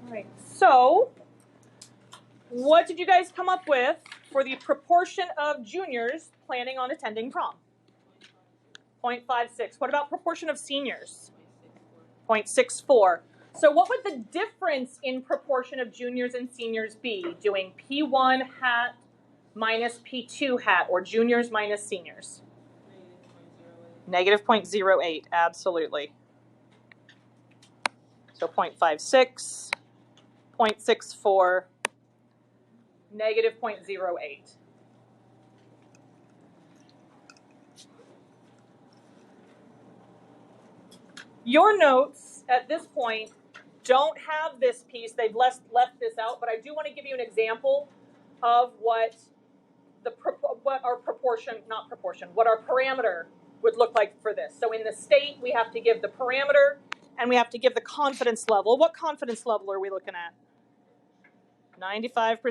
All right, so what did you guys come up with for the proportion of juniors planning on attending prom? 0.56. What about proportion of seniors? 0.64. So what would the difference in proportion of juniors and seniors be doing P1 hat minus P2 hat, or juniors minus seniors? Negative 0.08, absolutely. So 0.56, 0.64, negative 0.08. Your notes at this point don't have this piece. They've left this out, but I do want to give you an example of what our parameter would look like for this. So in the state, we have to give the parameter and we have to give the confidence level. What confidence level are we looking at? 95%,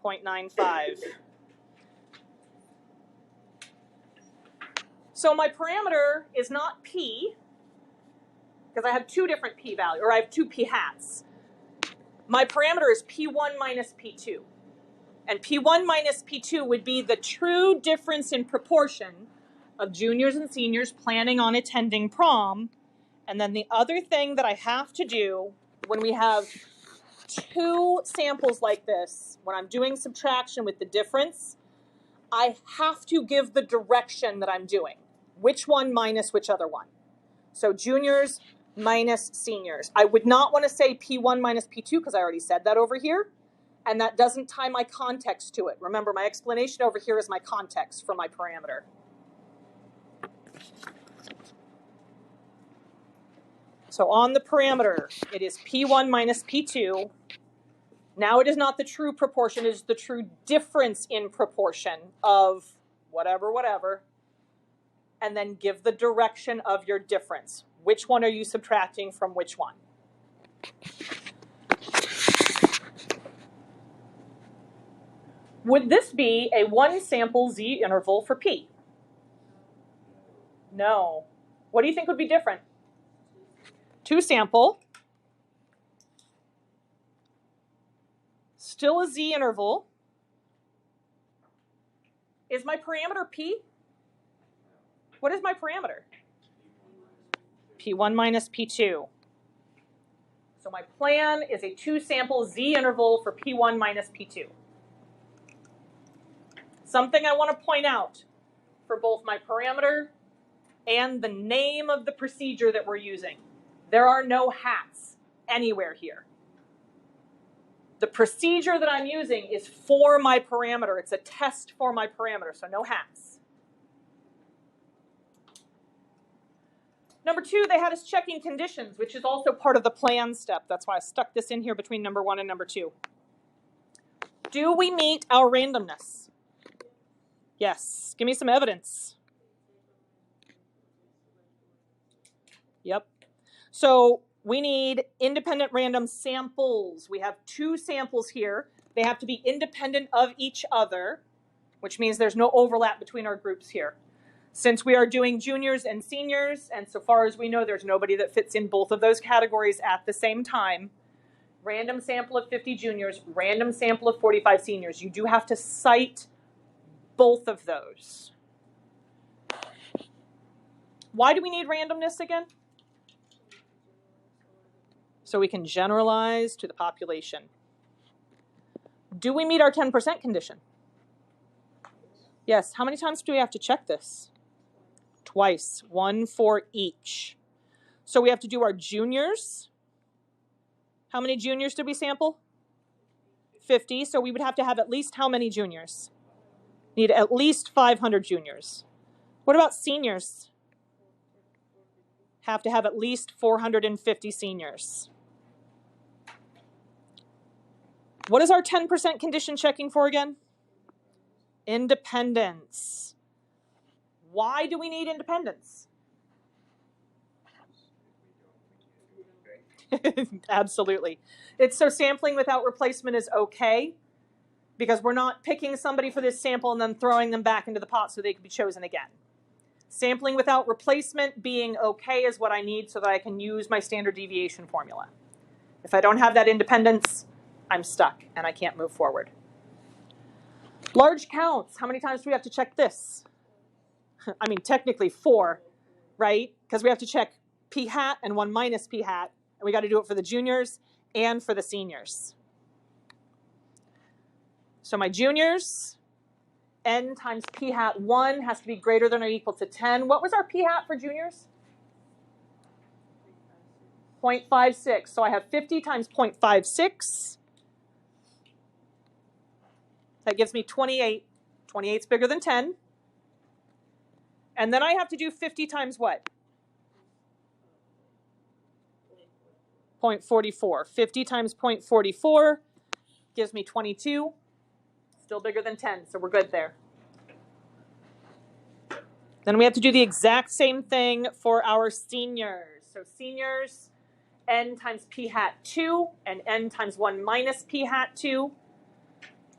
0.95. So my parameter is not P, because I have two different P values, or I have two P hats. My parameter is P1 minus P2. And P1 minus P2 would be the true difference in proportion of juniors and seniors planning on attending prom. And then the other thing that I have to do when we have two samples like this, when I'm doing subtraction with the difference, I have to give the direction that I'm doing. Which one minus which other one. So juniors minus seniors. I would not want to say P1 minus P2 because I already said that over here. And that doesn't tie my context to it. Remember, my explanation over here is my context for my parameter. So on the parameter, it is P1 minus P2. Now it is not the true proportion, it is the true difference in proportion of whatever, whatever. And then give the direction of your difference. Which one are you subtracting from which one? Would this be a one sample Z interval for P? No. What do you think would be different? Two sample. Still a Z interval. Is my parameter P? What is my parameter? P1 minus P2. So my plan is a two sample Z interval for P1 minus P2. Something I want to point out for both my parameter and the name of the procedure that we're using. There are no hats anywhere here. The procedure that I'm using is for my parameter. It's a test for my parameter, so no hats. Number two, they had us checking conditions, which is also part of the plan step. That's why I stuck this in here between number one and number two. Do we meet our randomness? Yes. Give me some evidence. Yep. So we need independent random samples. We have two samples here. They have to be independent of each other, which means there's no overlap between our groups here. Since we are doing juniors and seniors, and so far as we know, there's nobody that fits in both of those categories at the same time, random sample of 50 juniors, random sample of 45 seniors. You do have to cite both of those. Why do we need randomness again? So we can generalize to the population. Do we meet our 10% condition? Yes. How many times do we have to check this? Twice. One for each. So we have to do our juniors. How many juniors did we sample? 50. So we would have to have at least how many juniors? Need at least 500 juniors. What about seniors? Have to have at least 450 seniors. What is our 10% condition checking for again? Independence. Why do we need independence? Absolutely. It's so sampling without replacement is okay, because we're not picking somebody for this sample and then throwing them back into the pot so they can be chosen again. Sampling without replacement being okay is what I need so that I can use my standard deviation formula. If I don't have that independence, I'm stuck and I can't move forward. Large counts, how many times do we have to check this? I mean, technically 4, right? Because we have to check p hat and 1 minus p hat, and we got to do it for the juniors and for the seniors. So my juniors, n times p hat 1 has to be greater than or equal to 10. What was our p hat for juniors? 0.56. So I have 50 times 0.56. That gives me 28. 28 is bigger than 10. And then I have to do 50 times what? 0.44. 50 times 0.44 gives me 22. Still bigger than 10, so we're good there. Then we have to do the exact same thing for our seniors. So seniors, n times p hat 2 and n times 1 minus p hat 2.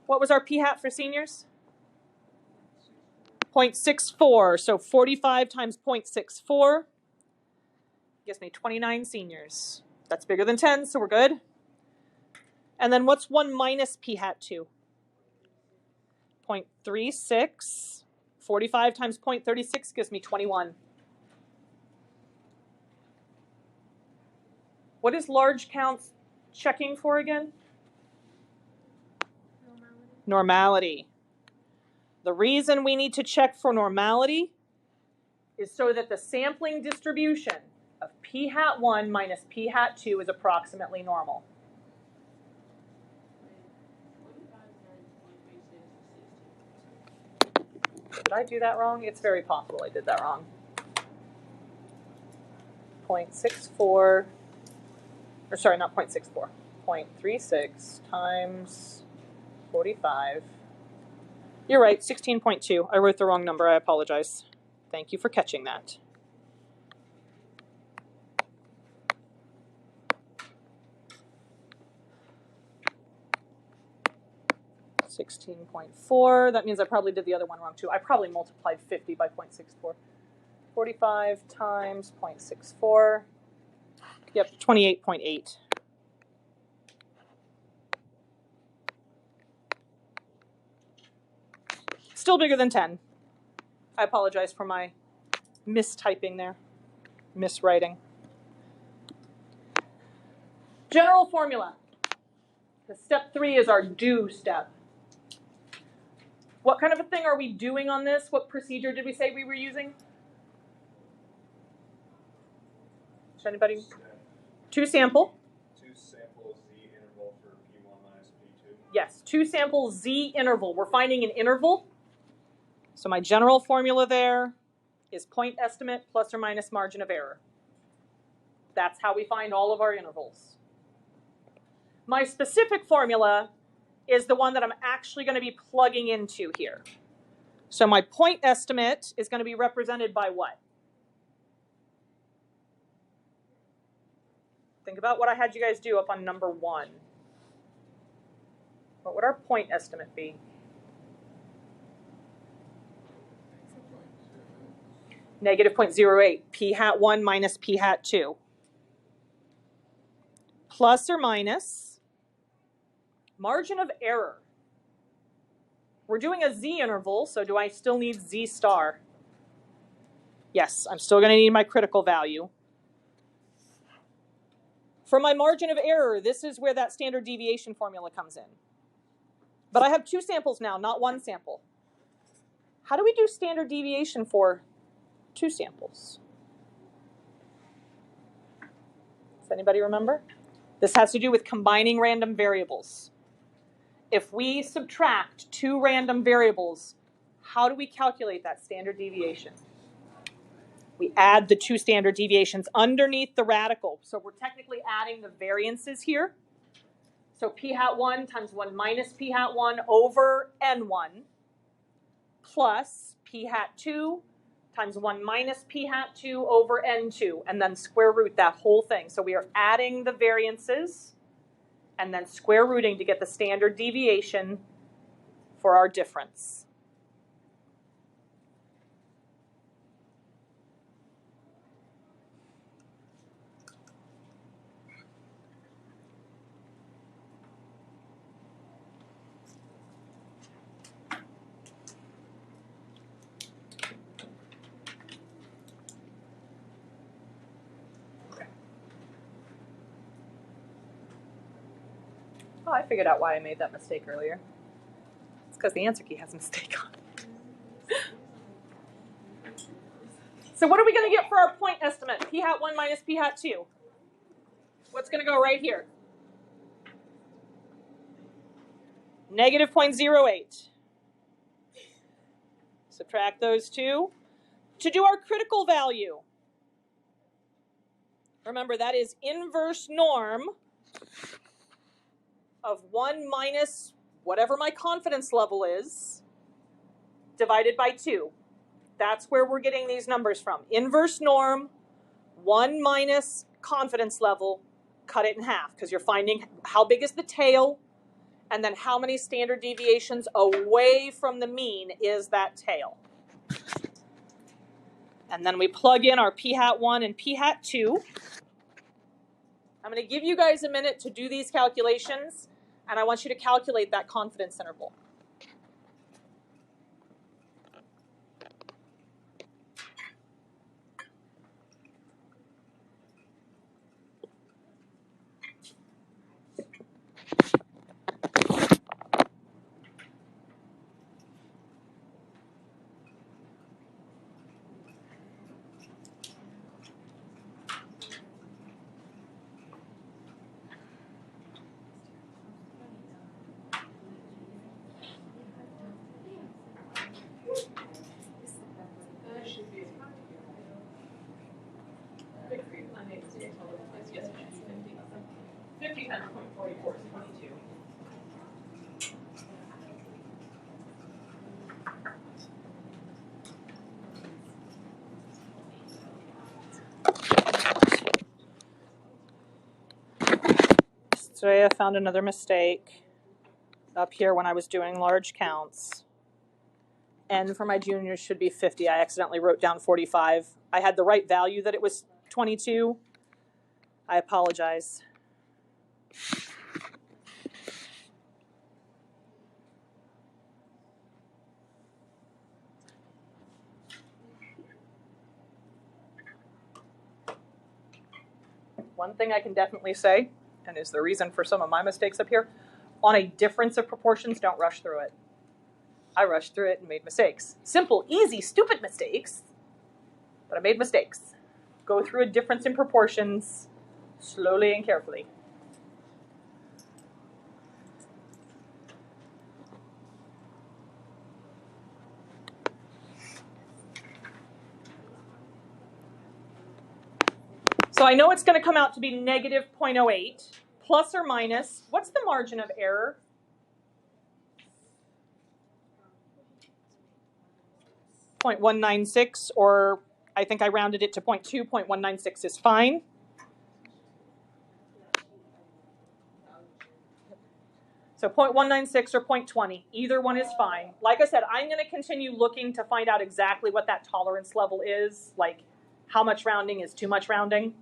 What was our p hat for seniors? 0.64. So 45 times 0.64 gives me 29 seniors. That's bigger than 10, so we're good. And then what's 1 minus p hat 2? 0.36. 45 times 0.36 gives me 21. What is large counts checking for again? Normality. The reason we need to check for normality is so that the sampling distribution of p hat 1 minus p hat 2 is approximately normal. Did I do that wrong? It's very possible I did that wrong. 0.64, or sorry, not 0.64, 0.36 times 45. You're right, 16.2. I wrote the wrong number. I apologize. Thank you for catching that. $16.4. That means I probably did the other one wrong too. I probably multiplied 50 by 0.64. 45 times 0.64. Yep, 28.8. Still bigger than 10. I apologize for my mistyping there, miswriting. General formula. Step 3 is our do step. What kind of a thing are we doing on this? What procedure did we say we were using? Does anybody? Two sample. Two sample Z interval for P1 minus P2. Yes, two sample Z interval. We're finding an interval. So my general formula there is point estimate plus or minus margin of error. That's how we find all of our intervals. My specific formula is the one that I'm actually going to be plugging into here. So my point estimate is going to be represented by what? Think about what I had you guys do up on number 1. What would our point estimate be? Negative 0.08, p hat 1 minus p hat 2. Plus or minus margin of error. We're doing a Z interval, so do I still need Z star? Yes, I'm still going to need my critical value. For my margin of error, this is where that standard deviation formula comes in. But I have 2 samples now, not 1 sample. How do we do standard deviation for 2 samples? Does anybody remember? This has to do with combining random variables. If we subtract 2 random variables, how do we calculate that standard deviation? We add the 2 standard deviations underneath the radical. So we're technically adding the variances here. So p hat 1 times 1 minus p hat 1 over n1 plus p hat 2 times 1 minus p hat 2 over n2, and then square root that whole thing. So we are adding the variances and then square rooting to get the standard deviation for our difference. Oh, I figured out why I made that mistake earlier. It's because the answer key has a mistake on it. So what are we going to get for our point estimate? P hat 1 minus P hat 2. What's going to go right here? Negative 0.08. Subtract those two. To do our critical value, remember that is inverse norm of 1 minus whatever my confidence level is, divided by 2. That's where we're getting these numbers from. Inverse norm, 1 minus confidence level, cut it in half, because you're finding how big is the tail, and then how many standard deviations away from the mean is that tail. And then we plug in our P hat 1 and P hat 2. I'm going to give you guys a minute to do these calculations, and I want you to calculate that confidence interval. Today I found another mistake up here when I was doing large counts. N for my juniors should be 50. I accidentally wrote down 45. I had the right value that it was 22. I apologize. One thing I can definitely say, and is the reason for some of my mistakes up here, on a difference of proportions, don't rush through it. I rushed through it and made mistakes. Simple, easy, stupid mistakes, but I made mistakes. Go through a difference in proportions slowly and carefully. So I know it's going to come out to be negative 0.08, plus or minus, what's the margin of error? .196, or I think I rounded it to 0.2. 0.196 is fine. So 0.196 or 0.20, either one is fine. Like I said, I'm going to continue looking to find out exactly what that tolerance level is, like how much rounding is too much rounding.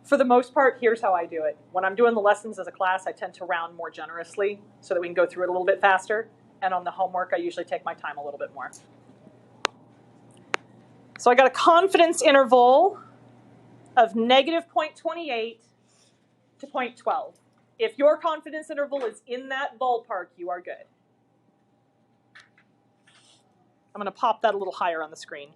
For the most part, here's how I do it. When I'm doing the lessons as a class, I tend to round more generously so that we can go through it a little bit faster. And on the homework, I usually take my time a little bit more. So I got a confidence interval of negative 0.28 to 0.12. If your confidence interval is in that ballpark, you are good. I'm going to pop that a little higher on the screen.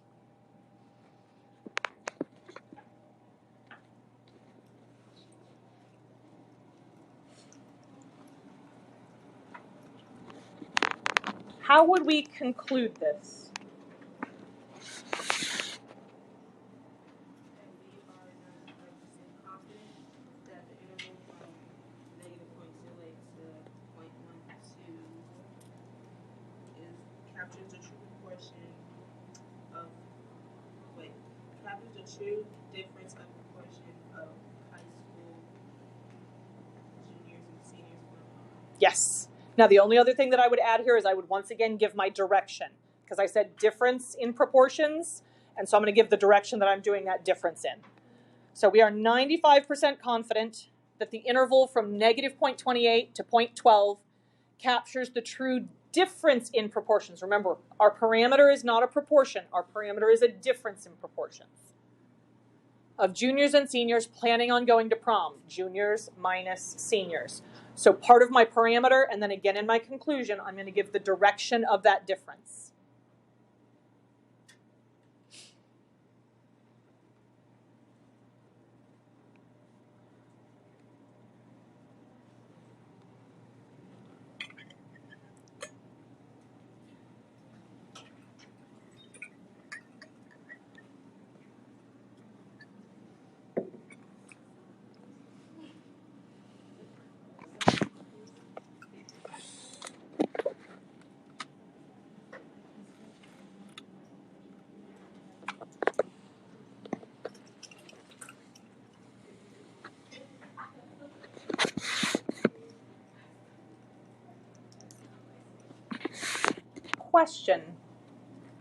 How would we conclude this? Captures the true proportion of, captures the true difference of proportion of high school juniors and seniors. Yes. Now the only other thing that I would add here is I would once again give my direction, because I said difference in proportions, and so I'm going to give the direction that I'm doing that difference in. So we are 95% confident that the interval from negative 0.28 to 0.12 captures the true difference in proportions. Remember, our parameter is not a proportion. Our parameter is a difference in proportions. Of juniors and seniors planning on going to prom. Juniors minus seniors. So part of my parameter, and then again in my conclusion, I'm going to give the direction of that difference. Question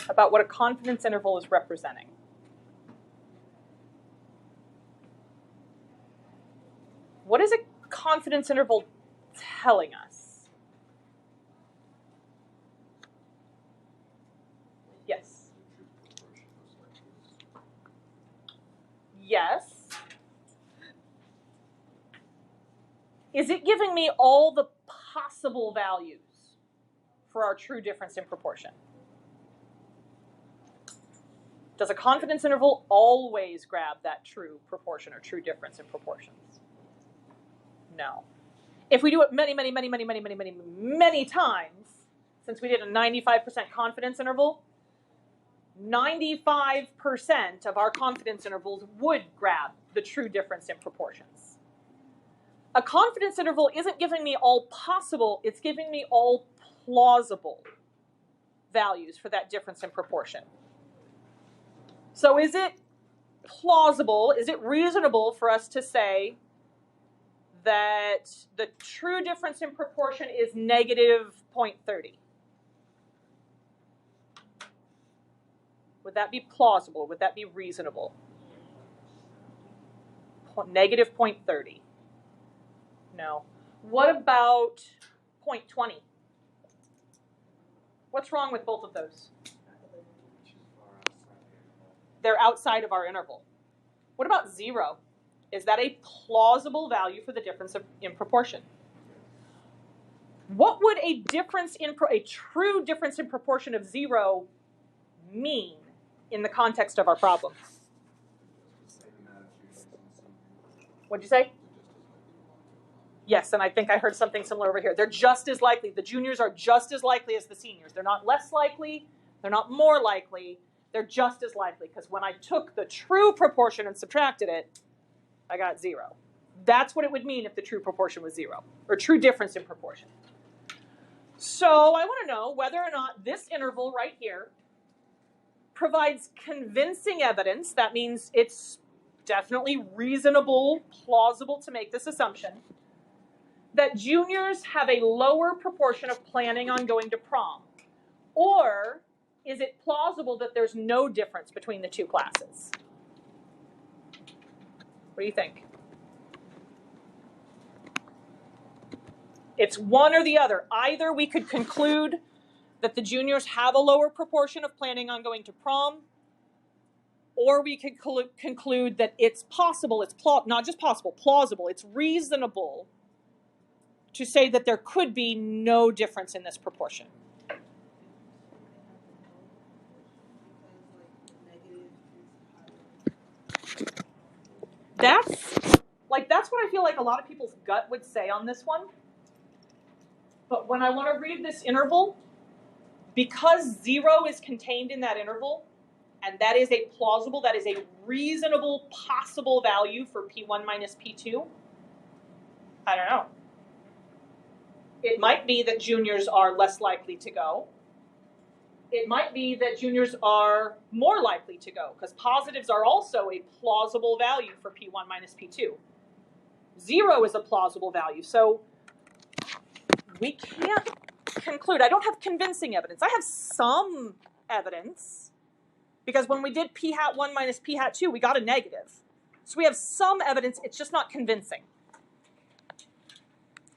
about what a confidence interval is representing. What is a confidence interval telling us? Yes. Yes. Is it giving me all the possible values for our true difference in proportion? Does a confidence interval always grab that true proportion or true difference in proportions? No. If we do it many times, since we did a 95% confidence interval, 95% of our confidence intervals would grab the true difference in proportions. A confidence interval isn't giving me all possible, it's giving me all plausible values for that difference in proportion. So is it plausible, is it reasonable for us to say that the true difference in proportion is negative 0.30? Would that be plausible? Would that be reasonable? Negative 0.30. No. What about 0.20? What's wrong with both of those? They're outside of our interval. What about 0? Is that a plausible value for the difference in proportion? What would a true difference in proportion of 0 mean in the context of our problem? What'd you say? Yes, and I think I heard something similar over here. They're just as likely. The juniors are just as likely as the seniors. They're not less likely. They're not more likely. They're just as likely, because when I took the true proportion and subtracted it, I got 0. That's what it would mean if the true proportion was 0, or true difference in proportion. So I want to know whether or not this interval right here provides convincing evidence. That means it's definitely reasonable, plausible to make this assumption, that juniors have a lower proportion of planning on going to prom. Or is it plausible that there's no difference between the two classes? What do you think? It's one or the other. Either we could conclude that the juniors have a lower proportion of planning on going to prom, or we could conclude that it's possible, not just possible, plausible, it's reasonable to say that there could be no difference in this proportion. That's what I feel like a lot of people's gut would say on this one. But when I want to read this interval, because 0 is contained in that interval, and that is a plausible, that is a reasonable possible value for P1 minus P2, I don't know. It might be that juniors are less likely to go. It might be that juniors are more likely to go, because positives are also a plausible value for P1 minus P2. 0 is a plausible value, so we can't conclude. I don't have convincing evidence. I have some evidence, because when we did P hat 1 minus P hat 2, we got a negative. So we have some evidence, it's just not convincing.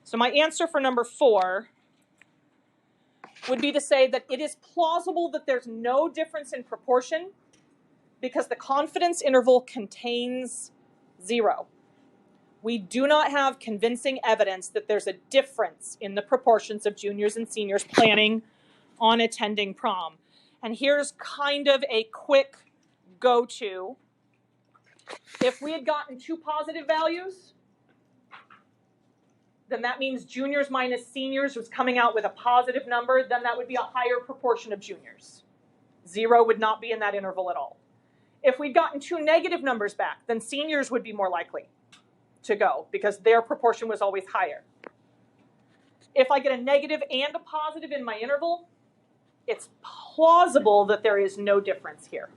So my answer for number 4 would be to say that it is plausible that there's no difference in proportion because the confidence interval contains 0. We do not have convincing evidence that there's a difference in the proportions of juniors and seniors planning on attending prom. And here's kind of a quick go-to. If we had gotten 2 positive values, then that means juniors minus seniors was coming out with a positive number, then that would be a higher proportion of juniors. 0 would not be in that interval at all. If we'd gotten 2 negative numbers back, then seniors would be more likely to go because their proportion was always higher. If I get a negative and a positive in my interval, it's plausible that there is no difference here.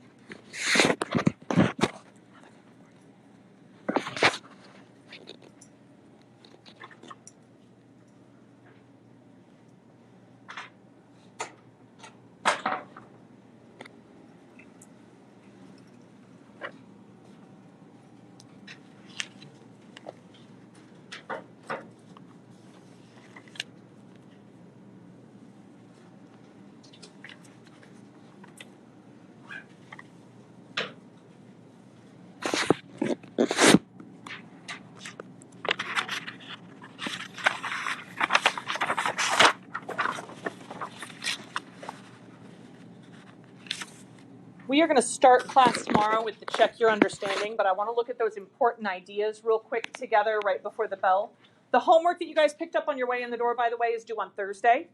We are going to start class tomorrow with the check your understanding, but I want to look at those important ideas real quick together right before the bell. The homework that you guys picked up on your way in the door, by the way, is due on Thursday.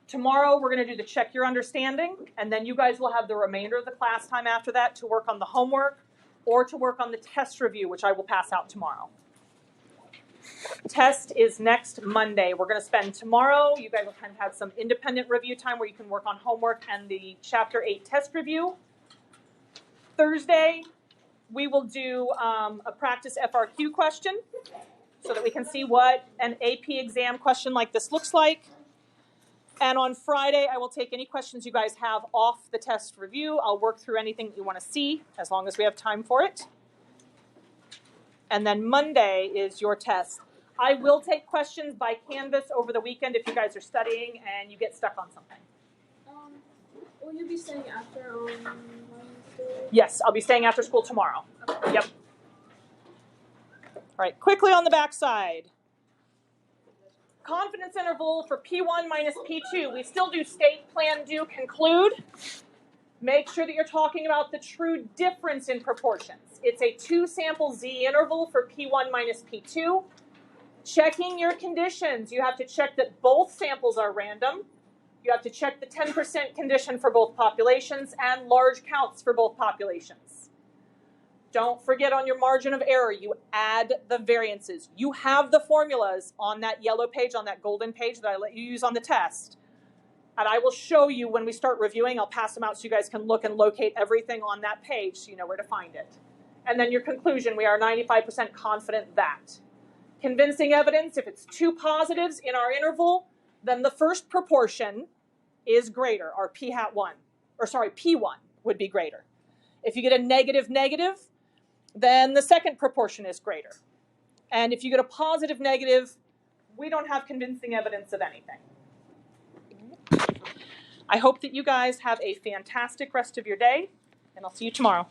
Tomorrow we're going to do the check your understanding, and then you guys will have the remainder of the class time after that to work on the homework or to work on the test review, which I will pass out tomorrow. Test is next Monday. We're going to spend tomorrow. You guys will kind of have some independent review time where you can work on homework and the Chapter 8 test review. Thursday, we will do a practice FRQ question so that we can see what an AP exam question like this looks like. And on Friday, I will take any questions you guys have off the test review. I'll work through anything that you want to see as long as we have time for it. And then Monday is your test. I will take questions by Canvas over the weekend if you guys are studying and you get stuck on something. Will you be staying after on Wednesday? Yes, I'll be staying after school tomorrow. Okay. Yep. All right, quickly on the back side. Confidence interval for P1 minus P2. We still do state, plan, do, conclude. Make sure that you're talking about the true difference in proportions. It's a 2-sample Z interval for P1 minus P2. Checking your conditions. You have to check that both samples are random. You have to check the 10% condition for both populations and large counts for both populations. Don't forget on your margin of error, you add the variances. You have the formulas on that yellow page, on that golden page that I let you use on the test. And I will show you when we start reviewing. I'll pass them out so you guys can look and locate everything on that page so you know where to find it. And then your conclusion, we are 95% confident that. Convincing evidence, if it's 2 positives in our interval, then the first proportion is greater, or P1 would be greater. If you get a negative, then the second proportion is greater. And if you get a positive, we don't have convincing evidence of anything. I hope that you guys have a fantastic rest of your day, and I'll see you tomorrow.